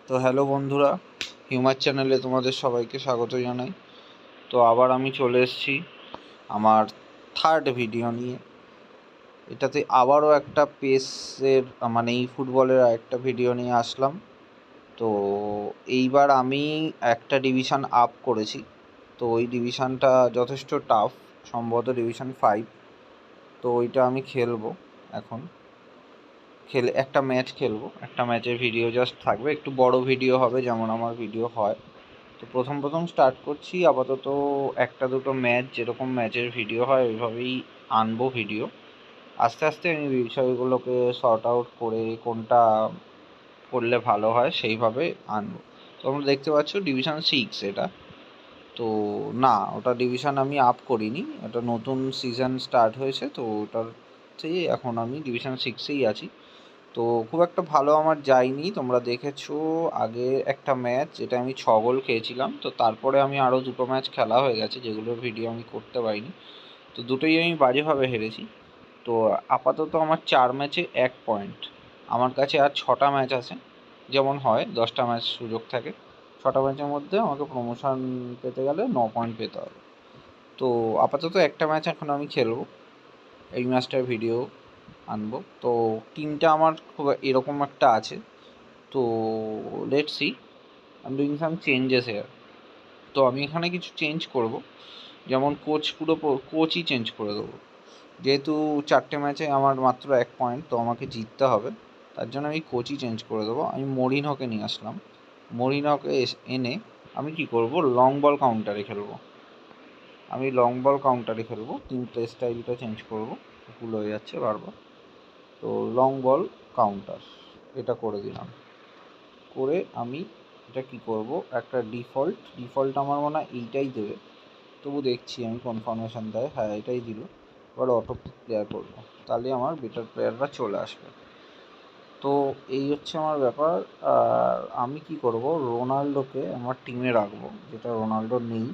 তো হ্যালো বন্ধুরা, হিউমার চ্যানেলে তোমাদের সবাইকে স্বাগত জানাই। তো আবার আমি চলে এসেছি আমার থার্ড ভিডিও নিয়ে। এটাতে আবারও একটা পেসের মানে এই ফুটবলের একটা ভিডিও নিয়ে আসলাম। তো এইবার আমি একটা ডিভিশন আপ করেছি। তো ওই ডিভিশনটা যথেষ্ট টাফ, সম্ভবত ডিভিশন 5। তো ওইটা আমি খেলবো এখন। একটা ম্যাচ খেলবো, একটা ম্যাচের ভিডিও জাস্ট থাকবে, একটু বড় ভিডিও হবে যেমন আমার ভিডিও হয়। তো প্রথম স্টার্ট করছি, আপাতত একটা দুটো ম্যাচ, যেরকম ম্যাচের ভিডিও হয় ওইভাবেই আনবো ভিডিও। আস্তে আস্তে আমি বিষয়গুলোকে সর্ট আউট করে কোনটা করলে ভালো হয় সেইভাবে আনবো। তো তোমরা দেখতে পাচ্ছ ডিভিশন 6 এটা। তো না, ওটা ডিভিশন আমি আপ করিনি, এটা নতুন সিজন স্টার্ট হয়েছে, তো ওটাতেই এখন আমি ডিভিশন 6এই আছি। তো খুব একটা ভালো আমার যায়নি, তোমরা দেখেছো আগে একটা ম্যাচ যেটা আমি 6 গোল খেয়েছিলাম। তো তারপরে আমি আরও দুটো ম্যাচ খেলা হয়ে গেছে যেগুলোর ভিডিও আমি করতে পারিনি। তো দুটোই আমি বাজেভাবে হেরেছি। তো আপাতত আমার 4 ম্যাচে 1 পয়েন্ট। আমার কাছে আর 6টা ম্যাচ আছে, যেমন হয় 10টা ম্যাচ সুযোগ থাকে। 6টা ম্যাচের মধ্যে আমাকে প্রমোশন পেতে গেলে 9 পয়েন্ট পেতে হবে। তো আপাতত একটা ম্যাচ এখন আমি খেলবো, এই ম্যাচটার ভিডিও আনবো। তো টিমটা আমার খুব এরকম একটা আছে। তো let's see, I am doing some changes here. তো আমি এখানে কিছু চেঞ্জ করব, যেমন কোচই চেঞ্জ করে দেবো। যেহেতু 4টে ম্যাচে আমার মাত্র 1 পয়েন্ট, তো আমাকে জিততে হবে, তার জন্য আমি কোচই চেঞ্জ করে দেবো। আমি মরিনহোকে নিয়ে আসলাম। মরিনহোকে এনে আমি কি করব, লং বল কাউন্টারে খেলবো। টিম প্লে স্টাইলটা চেঞ্জ করব, ভুল হয়ে যাচ্ছে বারবার। তো লং বল কাউন্টার এটা করে দিলাম। করে আমি এটা কি করব, একটা ডিফল্ট আমার মনে হয় এইটাই দেবে, তবু দেখছি আমি কনফার্মেশন দেয়। হ্যাঁ, এটাই দিল। এবার অটো প্লেয়ার করবো, তাহলে আমার বেটার প্লেয়াররা চলে আসবে। তো এই হচ্ছে আমার ব্যাপার। আর আমি কি করব, রোনাল্ডোকে আমার টিমে রাখবো, যেটা রোনাল্ডো নেই।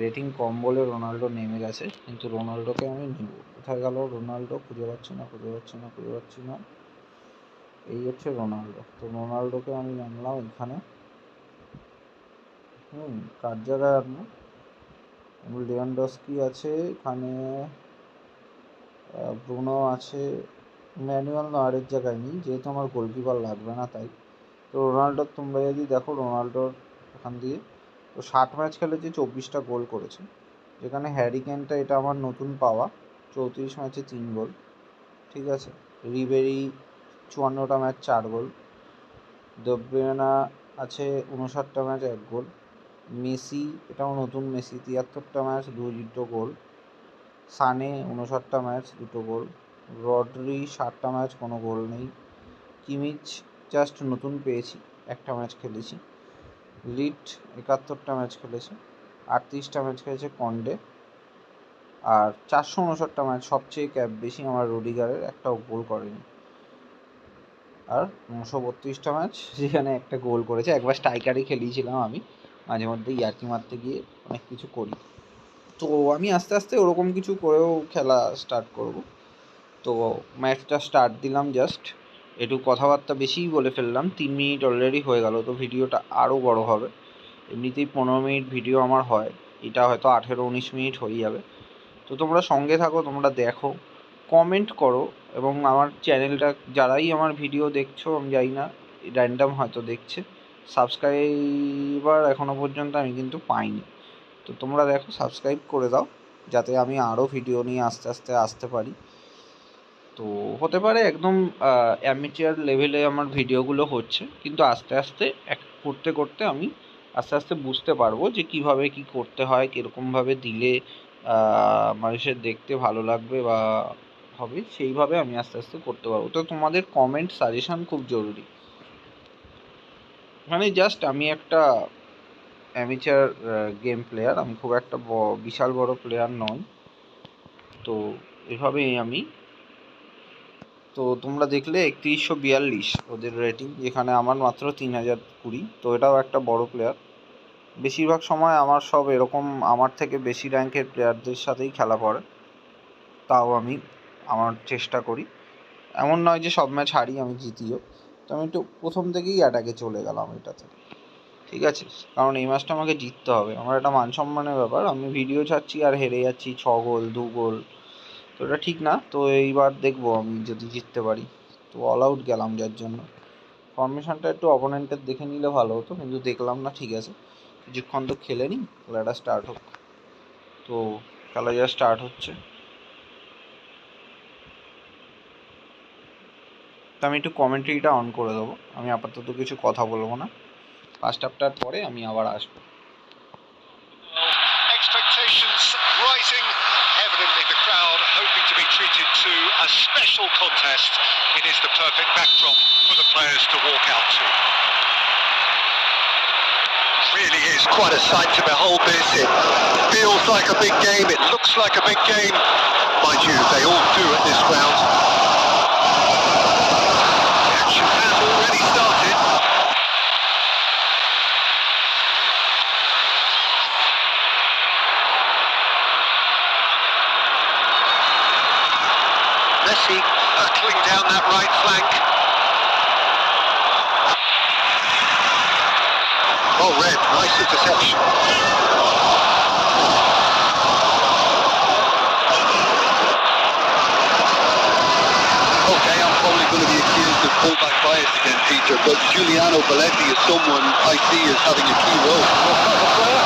রেটিং কম বলে রোনাল্ডো নেমে গেছে, কিন্তু রোনাল্ডোকে আমি নেব। কোথায় গেল রোনাল্ডো, খুঁজে পাচ্ছি না। এই হচ্ছে রোনাল্ডো। তো রোনাল্ডোকে আমি আনলাম এখানে। কার জায়গায় আনবো, লেভানডস্কি আছে এখানে, ব্রুনো আছে, ম্যানুয়াল নয়ারের জায়গায় নেই, যেহেতু আমার গোলকিপার লাগবে না তাই। তো রোনাল্ডোর তোমরা যদি দেখো, রোনাল্ডোর এখান দিয়ে তো 60 ম্যাচ খেলেছে, 24টা গোল করেছে। যেখানে হ্যারি কেনটা এটা আমার নতুন পাওয়া, 34 ম্যাচে 3 গোল। ঠিক আছে। রিবেরি 54টা ম্যাচ 4 গোল। দেব্রেনা আছে 59টা ম্যাচ 1 গোল। মেসি, এটাও নতুন মেসি, 73টা ম্যাচ 2 গোল। সানে 59টা ম্যাচ 2 গোল। রড্রি 60টা ম্যাচ কোনো গোল নেই। কিমিচ জাস্ট নতুন পেয়েছি, একটা ম্যাচ খেলেছি। লিট 71টা ম্যাচ খেলেছে, 38টা ম্যাচ খেলেছে কন্ডে। আর 459টা ম্যাচ, সবচেয়ে ক্যাপ বেশি আমার রুডিগারের, একটাও গোল করেনি। আর 932টা ম্যাচ, যেখানে একটা গোল করেছে। একবার স্ট্রাইকারই খেলিয়েছিলাম আমি, মাঝে মধ্যে ইয়ার্কি মারতে গিয়ে অনেক কিছু করি। তো আমি আস্তে আস্তে ওরকম কিছু করেও খেলা স্টার্ট করব। তো ম্যাচটা স্টার্ট দিলাম জাস্ট, একটু কথাবার্তা বেশিই বলে ফেললাম, 3 মিনিট অলরেডি হয়ে গেল। তো ভিডিওটা আরও বড় হবে। এমনিতেই 15 মিনিট ভিডিও আমার হয়, এটা হয়তো 18-19 মিনিট হয়ে যাবে। তো তোমরা সঙ্গে থাকো, তোমরা দেখো, কমেন্ট করো। এবং আমার চ্যানেলটা যারাই আমার ভিডিও দেখছো, আমি জানি না, র্যান্ডাম হয়তো দেখছে, সাবস্ক্রাইবার এখনও পর্যন্ত আমি কিন্তু পাইনি। তো তোমরা দেখো, সাবস্ক্রাইব করে দাও, যাতে আমি আরও ভিডিও নিয়ে আস্তে আস্তে আসতে পারি। তো হতে পারে একদম অ্যামেচার লেভেলে আমার ভিডিওগুলো হচ্ছে, কিন্তু আস্তে আস্তে করতে করতে আমি আস্তে আস্তে বুঝতে পারবো যে কীভাবে কী করতে হয়, কীরকমভাবে দিলে মানুষের দেখতে ভালো লাগবে বা হবে, সেইভাবে আমি আস্তে আস্তে করতে পারবো। তো তোমাদের কমেন্ট সাজেশান খুব জরুরি। মানে জাস্ট আমি একটা অ্যামেচার গেম প্লেয়ার, আমি খুব একটা বিশাল বড় প্লেয়ার নই। তো এভাবেই আমি, তো তোমরা দেখলে 3142 ওদের রেটিং, যেখানে আমার মাত্র 3020। তো এটাও একটা বড় প্লেয়ার। বেশিরভাগ সময় আমার সব এরকম আমার থেকে বেশি র্যাঙ্কের প্লেয়ারদের সাথেই খেলা পড়ে, তাও আমি আমার চেষ্টা করি। এমন নয় যে সব ম্যাচ হারি, আমি জিতিও। তো আমি একটু প্রথম থেকেই অ্যাটাকে চলে গেলাম এটাতে, ঠিক আছে? কারণ এই ম্যাচটা আমাকে জিততে হবে, আমার একটা মান সম্মানের ব্যাপার। আমি ভিডিও ছাড়ছি আর হেরে যাচ্ছি 6 গোল 2 গোল, তো এটা ঠিক না। তো এইবার দেখবো আমি যদি জিততে পারি। তো অল আউট গেলাম, যার জন্য ফর্মেশনটা একটু অপোনেন্টের দেখে নিলে ভালো হতো, কিন্তু দেখলাম না। ঠিক আছে, কিছুক্ষণ তো খেলে নিই, খেলাটা স্টার্ট হোক। তো খেলা যা স্টার্ট হচ্ছে, তো আমি একটু কমেন্ট্রিটা অন করে দেবো। আমি আপাতত কিছু কথা বলবো না, ফার্স্ট হাফটার পরে আমি আবার আসবো। Expectations rising, evidently the crowd hoping to be treated to a special contest. It is the perfect backdrop for the players to walk out to. Really is quite a sight to behold this. It feels like a big game, it looks like a big game. Mind you, they all do at this ground. The action has already started. Messi hurtling down that right flank. Oh, Red, nice interception. Okay, I'm probably going to be accused of fullback bias again, Peter, but Giuliano Belletti is someone I see as having a key role. What type of player?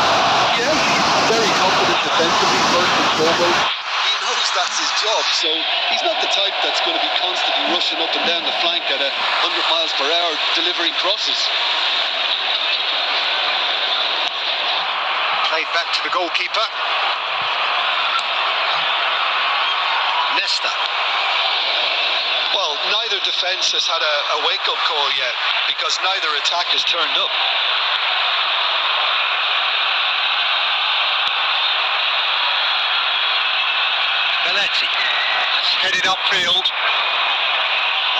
Yeah, he's very confident defensively, first and foremost. He knows that's his job, so he's not the type that's going to be constantly rushing up and down the flank at 100 miles per hour delivering crosses. Played back to the goalkeeper. Nesta. Well, neither defence has had a wake-up call yet because neither attack has turned up. Belletti. That's headed upfield.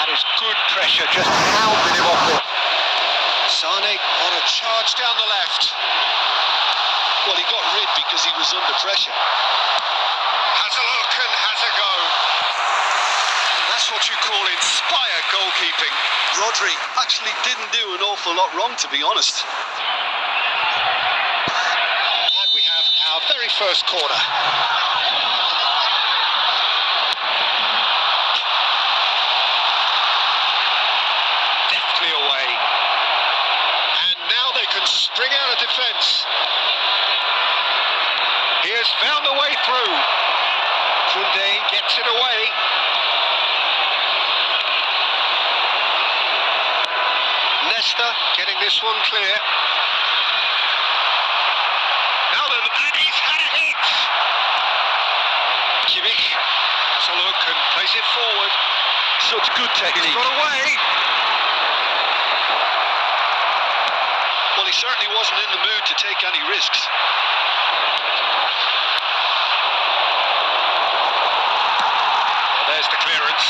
That is good pressure, just hounding him off it. Sane on a charge down the left. Well, he got rid because he was under pressure. Has a look and has a go. And that's what you call inspired goalkeeping. Rodri actually didn't do an awful lot wrong, to be honest. And we have our very first corner. Deftly away. And now they can spring out of defence. He has found a way through. Koundé gets it away. Nesta getting this one clear. Now then, and he's had a hit. Kimmich has a look and plays it forward. Such good technique. He's got away. Well, he certainly wasn't in the mood to take any risks. There's the clearance.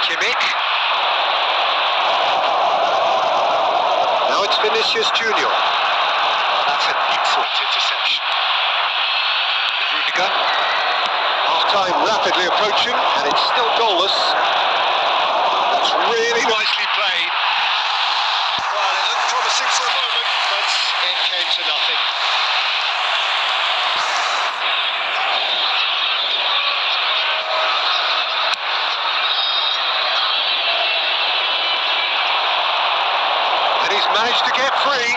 Kimmich. Now it's Vinicius Junior. That's an excellent interception. Rudiger. Half-time rapidly approaching, and it's still goalless. That's really nicely played. Well, it looked promising for a moment, but it came to nothing. And he's managed to get free.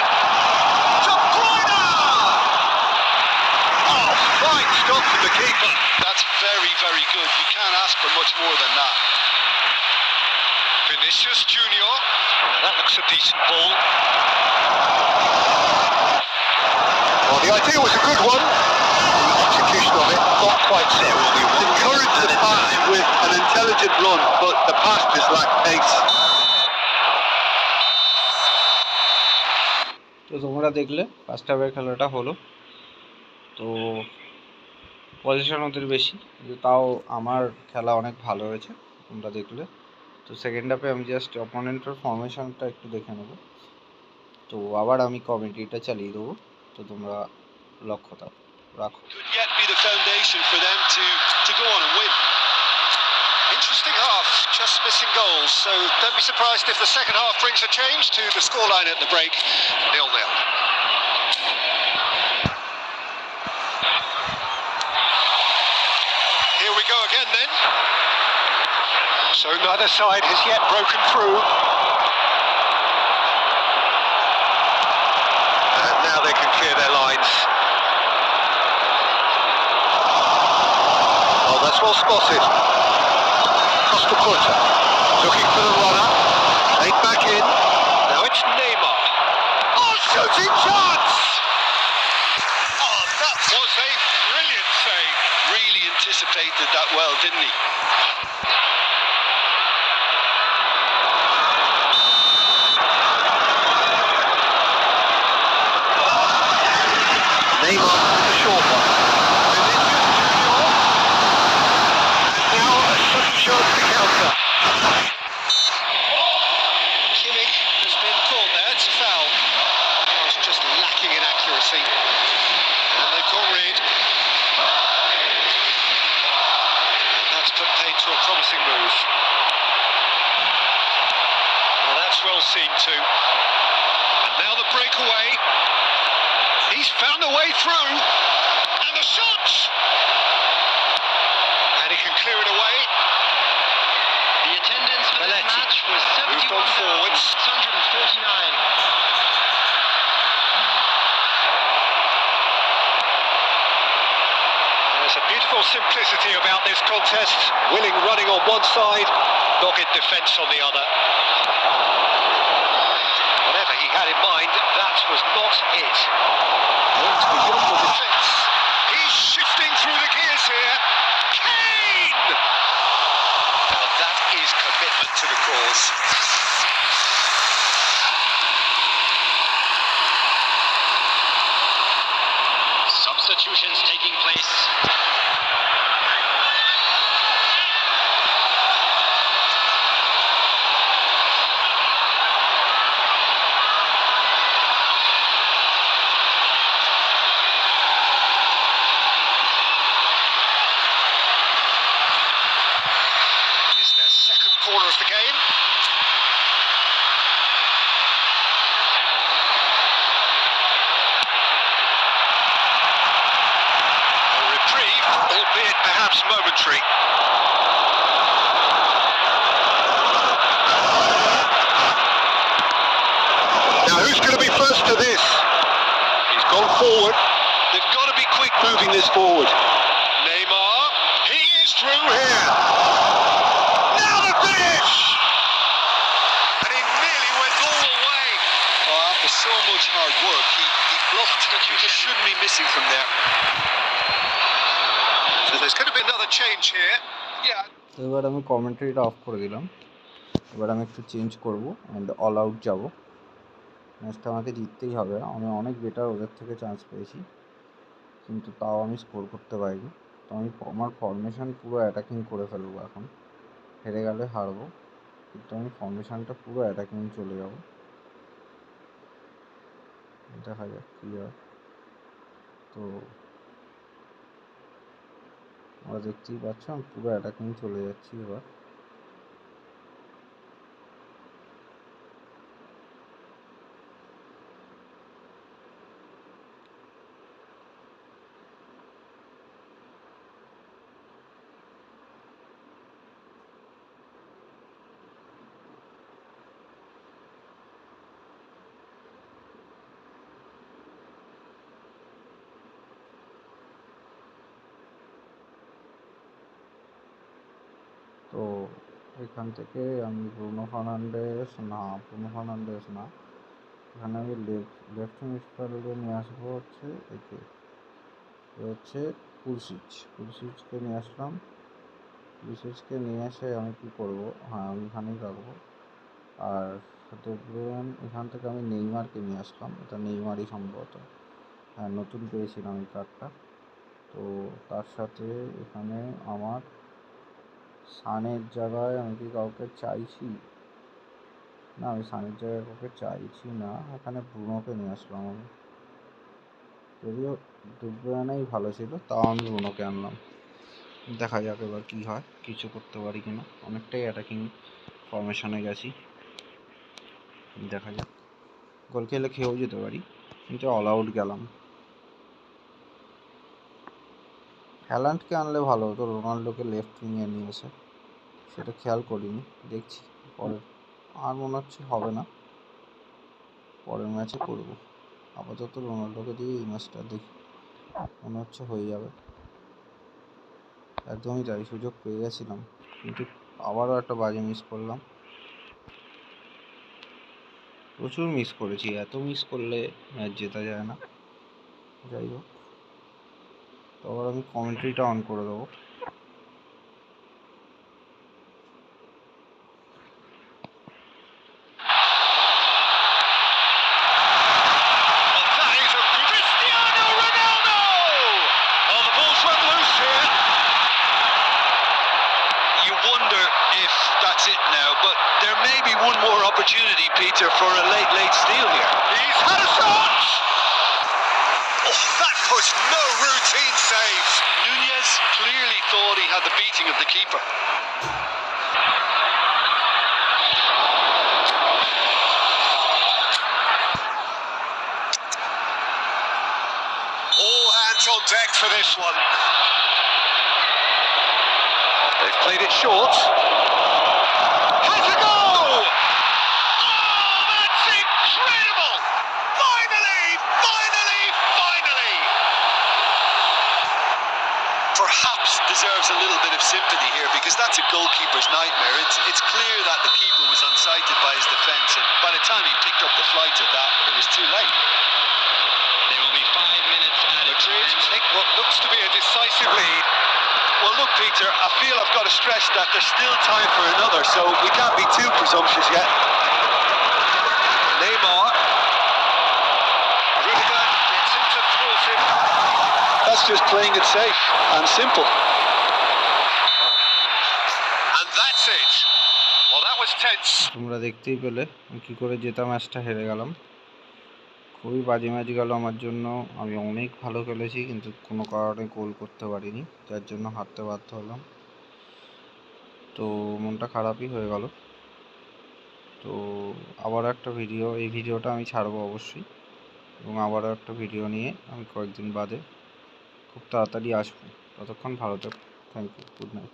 De Bruyne! Oh, fine stop from the keeper. That's very, very good. You can't ask for much more than that. Vinicius Junior. That looks a decent ball. Well, the idea was a good one. The execution of it, not quite so. Encouraged the pass with an intelligent run, but the pass just lacked pace. তো তোমরা দেখলে first হাফের খেলাটা হলো, তো position ওদের বেশি, কিন্তু তাও আমার খেলা অনেক ভালো হয়েছে, তোমরা দেখলে। তো সেকেন্ড হাফে আমি জাস্ট অপোনেন্টের ফর্মেশনটা একটু দেখে নেব, তো আবার আমি কমেন্ট্রিটা চালিয়ে দেবো, তো তোমরা লক্ষ্য থাকো। রাখো। Could yet be the foundation for them to go on and win. Interesting half, just missing goals, so don't be surprised if the second half brings a change to the scoreline at the break, 0-0. Here we go again then. So neither side has yet broken through. And now they can clear their lines. Oh, that's well spotted. Costa Curta, looking for the runner. Laid back in. Now it's Neymar. Oh, shooting chance! Oh, that was a brilliant save. Really anticipated that well, didn't he? Neymar, the short one. Vinicius Junior. And now a sudden chance to counter. Kimmich has been caught there. It's a foul. Oh, it's just lacking in accuracy. And they've got rid. And that's put paid to a promising move. Well, that's well seen too. And now the breakaway. He's found a way through. And the shot! And he can clear it away. The attendance for this Belletti match was moved on forwards. 71,649. There's a beautiful simplicity about this contest. Willing running on one side, dogged defence on the other. Whatever he had in mind, that was not it. Going to beyond the defence. He's shifting through the gears here. Kane! Now that is commitment to the cause. Substitutions taking place. It's their second corner of the game. A reprieve, albeit perhaps momentary. Now who's going to be first to this? He's gone forward. They've got to be quick moving this forward. Neymar, he is through here. Now the finish! And he nearly went all the way. Oh, after so much hard work, he blocked. You just shouldn't be missing from there. So there's going to be another change here. Yeah. তো এবার আমি কমেন্ট্রিটা of করে দিলাম। এবার আমি একটু change করব and all out যাব। ম্যাচটা আমাকে জিততেই হবে, আমি অনেক বেটার ওদের থেকে চান্স পেয়েছি, কিন্তু তাও আমি স্কোর করতে পারিনি। তো আমি আমার ফরমেশান পুরো অ্যাটাকিং করে ফেলবো এখন। হেরে গেলে হারবো, কিন্তু আমি ফরমেশানটা পুরো অ্যাটাকিং চলে যাব। দেখা যাক কী হয়। তো আমরা দেখতেই পাচ্ছ আমি পুরো অ্যাটাকিং চলে যাচ্ছি এবার। তো এখান থেকে আমি ব্রুনো ফার্নান্ডেস না, এখানে আমি লেফট মিডফিল্ডে নিয়ে আসবো হচ্ছে একে, হচ্ছে পুলসিচকে নিয়ে আসলাম। পুলসিচকে নিয়ে এসে আমি কী করবো, হ্যাঁ আমি এখানেই রাখবো। আর ডে ব্রুইন, এখান থেকে আমি নেইমারকে নিয়ে আসলাম, এটা নেইমারই সম্ভবত, হ্যাঁ নতুন পেয়েছিলাম এই কার্ডটা। তো তার সাথে এখানে আমার সানের জায়গায় আমি কি কাউকে চাইছি না, আমি সানের জায়গায় কাউকে চাইছি না, এখানে ব্রুনোকে নিয়ে আসলাম আমি। যদিও ডুববেনাই ভালো ছিল, তাও আমি ব্রুনোকে আনলাম। দেখা যাক এবার কী হয়, কিছু করতে পারি কিনা। অনেকটাই অ্যাটাকিং ফরমেশনে গেছি, দেখা যাক। গোল খেলে খেয়েও যেতে পারি, কিন্তু অল আউট গেলাম। হ্যালান্ডকে আনলে ভালো হতো, রোনাল্ডোকে লেফট উইংয়ে নিয়ে এসে, সেটা খেয়াল করিনি। দেখছি পরের, আর মনে হচ্ছে হবে না, পরের ম্যাচে করব। আপাতত রোনাল্ডোকে দিয়ে এই ম্যাচটা দেখি, মনে হচ্ছে হয়ে যাবে। একদমই তাই, সুযোগ পেয়ে গেছিলাম, কিন্তু আবারও একটা বাজে মিস করলাম। প্রচুর মিস করেছি, এত মিস করলে ম্যাচ জেতা যায় না। যাই হোক, তো আবার আমি কমেন্ট্রিটা অন করে দেবো। That is a Cristiano Ronaldo! Oh, the ball's run loose here. You wonder if that's it now, but there may be one more opportunity, Peter, for a late steal here. He's had a shot! Oh, that was no routine save. Nunez clearly thought he had the beating of the keeper. All hands on deck for this one. They've played it short. Has a goal! Oh, that's incredible! Finally! Perhaps deserves a little bit of sympathy here, because that's a goalkeeper's nightmare. It's clear that the keeper was unsighted by his defence, and by the time he picked up the flight of that, it was too late. There will be 5 minutes added Madrid time. take what looks to be a decisive lead. Well, look, Peter, I feel I've got to stress that there's still time for another, so we can't be too presumptuous yet. Neymar. Rudiger gets into thwarted. That's just playing it safe and simple. And that's it. Well, that was tense. তোমরা দেখতেই পেলে কী করে জেতা ম্যাচটা হেরে গেলাম। খুবই বাজে ম্যাচ গেল আমার জন্য। আমি অনেক ভালো খেলেছি, কিন্তু কোনো কারণে গোল করতে পারিনি, যার জন্য হারতে বাধ্য হলাম। তো মনটা খারাপই হয়ে গেল। তো আবারও একটা ভিডিও, এই ভিডিওটা আমি ছাড়বো অবশ্যই, এবং আবারও একটা ভিডিও নিয়ে আমি কয়েকদিন বাদে খুব তাড়াতাড়ি আসবো। ততক্ষণ ভালো থাকো। Thank you, good night.